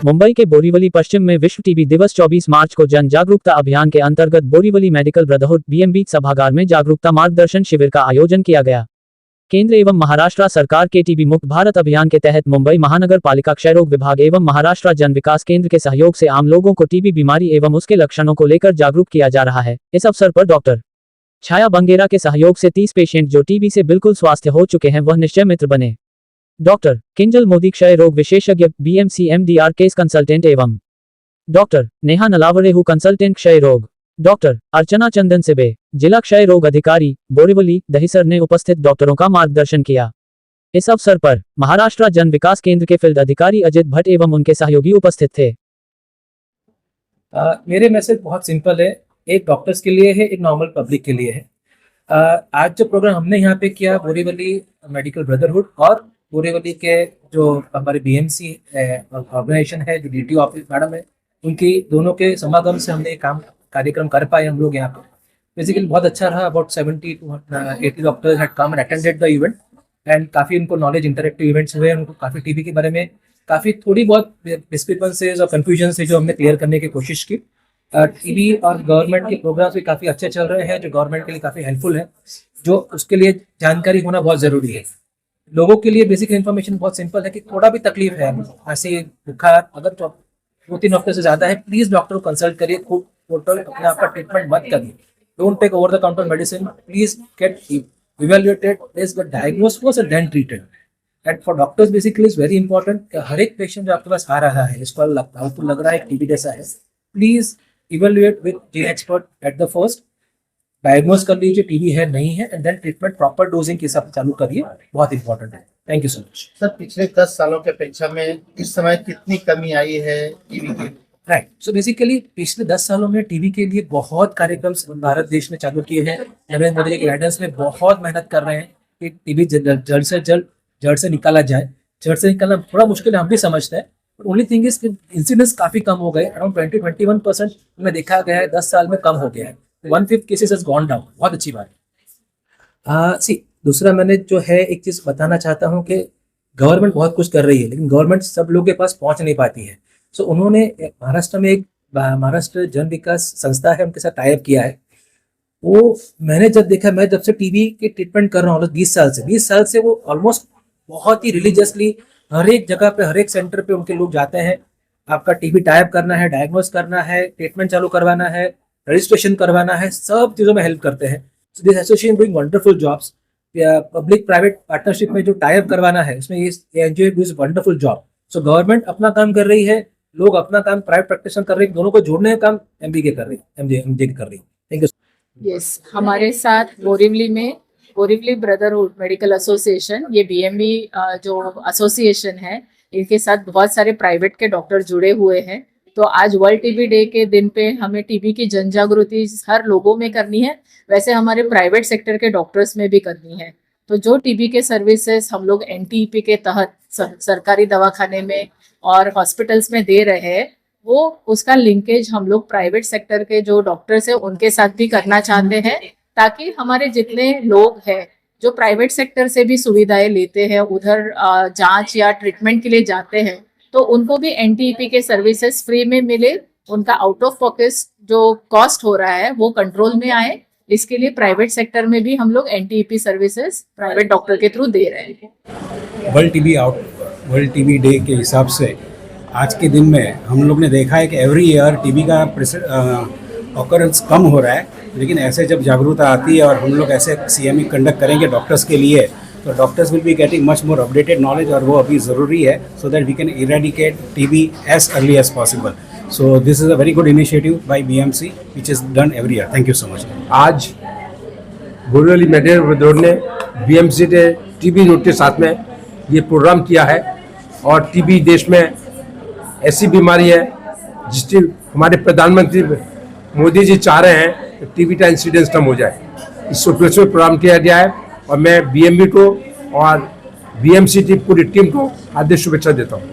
मुंबई के बोरीवली पश्चिम में विश्व टीबी दिवस 24 मार्च को जन जागरूकता अभियान के अंतर्गत बोरीवली मेडिकल ब्रदरहुड बीएमबी सभागार में जागरूकता मार्गदर्शन शिविर का आयोजन किया गया। केंद्र एवं महाराष्ट्र सरकार के टीबी मुक्त भारत अभियान के तहत मुंबई महानगर पालिका क्षयरोग विभाग एवं महाराष्ट्र जन विकास केंद्र के सहयोग से आम लोगों को टीबी बीमारी एवं उसके लक्षणों को लेकर जागरूक किया जा रहा है। इस अवसर पर डॉक्टर छाया बंगेरा के सहयोग से 30 पेशेंट जो टीबी से बिल्कुल स्वस्थ हो चुके हैं वह निश्चय मित्र बने। डॉक्टर किंजल मोदी क्षय रोग विशेषज्ञ बीएमसी एमडीआर केस कंसल्टेंट एवं डॉक्टर नेहा नलावरेहू कंसल्टेंट क्षय रोग, डॉक्टर अर्चना चंदन सिबे जिला क्षय रोग अधिकारी बोरीवली दहिसर ने उपस्थित डॉक्टरों का मार्गदर्शन किया। इस अवसर पर महाराष्ट्र जन विकास केंद्र के फील्ड अधिकारी अजित भट्ट एवं उनके सहयोगी उपस्थित थे। मेरे मैसेज बहुत सिंपल है, एक डॉक्टर्स के लिए है, एक नॉर्मल पब्लिक के लिए है। आज जो प्रोग्राम हमने यहाँ पे किया बोरीवली मेडिकल ब्रदरहुड और बोरीवली के जो हमारे बीएमसी ऑर्गेनाइजेशन है, जो डीटी ऑफिस मैडम है, उनकी दोनों के समागम से हमने कार्यक्रम कर पाए हम लोग यहाँ पे। बेसिकली बहुत अच्छा रहा। About 70 to 80 doctors had come and attended the event and काफ़ी उनको नॉलेज इंटरेक्टिव इवेंट्स हुए। उनको काफ़ी टीबी के बारे में काफ़ी थोड़ी बहुत डिस्क्रिपेंसीज और कन्फ्यूजन से जो हमने क्लियर करने की कोशिश की। टीबी और गवर्नमेंट के प्रोग्राम्स भी काफ़ी अच्छे चल रहे हैं जो गवर्नमेंट के लिए काफ़ी हेल्पफुल है, जो उसके लिए जानकारी होना बहुत ज़रूरी है। लोगों के लिए बेसिक इन्फॉर्मेशन बहुत सिंपल है कि थोड़ा भी तकलीफ है, ऐसे बुखार अगर 2-3 हफ्ते से ज़्यादा है, प्लीज़ डॉक्टर को कंसल्ट करिए। खूब टोटल अपने आप का ट्रीटमेंट मत करिए। Don't take over the counter medicine, please get evaluated, please get diagnosed first and then treated. And for doctors basically is very important. हर एक पेशेंट जो आपके पास आ रहा है, इसको आपको लग रहा है टीबी जैसा है, please evaluate with the expert at the first. Diagnose कर लीजिए टीबी है नहीं है and then treatment proper dosing के हिसाब से चालू करिए, बहुत इंपॉर्टेंट है। Thank you so much. Sir, पिछले 10 सालों के अपेक्षा में इस समय कितनी कमी आई है टीबी की? राइट, सो बेसिकली पिछले 10 सालों में टीबी के लिए बहुत कार्यक्रम भारत देश में चालू किए हैं। नरेंद्र मोदी जी के गाइडेंस में बहुत मेहनत कर रहे हैं कि टीबी जड़ से निकाला जाए। जड़ से निकालना थोड़ा मुश्किल है, हम भी समझते हैं, but only thing is incidence काफी कम हो गए। अराउंड 20-21% में देखा गया है, 10 साल में कम हो गया है। 1/5 केसेस हैज गॉन डाउन, बहुत अच्छी बात है। दूसरा मैंने जो है एक चीज बताना चाहता हूँ कि गवर्नमेंट बहुत कुछ कर रही है, लेकिन गवर्नमेंट सब लोगों के पास पहुंच नहीं पाती है। सो उन्होंने महाराष्ट्र में एक महाराष्ट्र जन विकास संस्था है, उनके साथ टाइप किया है। वो मैंने जब देखा, मैं जब से टीबी के ट्रीटमेंट कर रहा हूँ 20 साल से वो ऑलमोस्ट बहुत ही रिलीजियसली हर एक जगह पे, हर एक सेंटर पे उनके लोग जाते हैं। आपका टीबी टाइप करना है, डायग्नोज करना है, ट्रीटमेंट चालू करवाना है, रजिस्ट्रेशन करवाना है, सब चीज़ों में हेल्प करते हैं। So this association doing wonderful jobs. Public private partnership में जो टाइप करवाना है, उसमें ये NGO doing wonderful job. So government अपना काम कर रही है, लोग अपना काम प्राइवेट प्रैक्टिशनर कर रहे हैं, दोनों को जोड़ने का काम एमबी कर रही है, एमजे कर रही है। Thank you. यस, हमारे साथ बोरीवली में बोरीवली ब्रदरहुड मेडिकल एसोसिएशन, ये बीएमबी जो एसोसिएशन है, इनके साथ बहुत सारे प्राइवेट के डॉक्टर जुड़े हुए हैं। तो आज वर्ल्ड टीबी डे के दिन पे हमें टीबी की जन जागृति हर लोगों में करनी है, वैसे हमारे प्राइवेट सेक्टर के डॉक्टर्स में भी करनी है। तो जो टीबी के सर्विसेज हम लोग एनटीईपी के तहत सरकारी दवाखाने में और हॉस्पिटल्स में दे रहे हैं, वो उसका लिंकेज हम लोग प्राइवेट सेक्टर के जो डॉक्टर्स हैं उनके साथ भी करना चाहते हैं, ताकि हमारे जितने लोग हैं जो प्राइवेट सेक्टर से भी सुविधाएं लेते हैं, उधर जांच या ट्रीटमेंट के लिए जाते हैं, तो उनको भी एनटीईपी के सर्विसेज फ्री में मिले, उनका आउट ऑफ पॉकेट जो कॉस्ट हो रहा है वो कंट्रोल में आए। इसके लिए प्राइवेट सेक्टर में भी हम लोग एनटीईपी सर्विसेज प्राइवेट डॉक्टर के थ्रू दे रहे हैं। वर्ल्ड टीबी डे के हिसाब से आज के दिन में हम लोग ने देखा है कि एवरी ईयर टीबी का ऑकरेंस कम हो रहा है, लेकिन ऐसे जब जागरूकता आती है और हम लोग ऐसे सीएमई कंडक्ट करेंगे डॉक्टर्स के लिए, तो doctors will be getting much more updated knowledge, और वो अभी ज़रूरी है so that we can eradicate TB as early as possible. So this is a very good initiative by BMC which is done every year. Thank you so much. आज Borivali medical brotherhood ने BMC के TB note के साथ में ये programme किया है, और टीबी देश में ऐसी बीमारी है जिसकी हमारे प्रधानमंत्री मोदी जी चाह रहे हैं कि टीबी का इंसिडेंस कम हो जाए। इस उपलक्ष्य में प्रोग्राम किया गया है, और मैं बीएमबी को और बीएमसी की पूरी टीम को हार्दिक शुभेच्छा देता हूँ।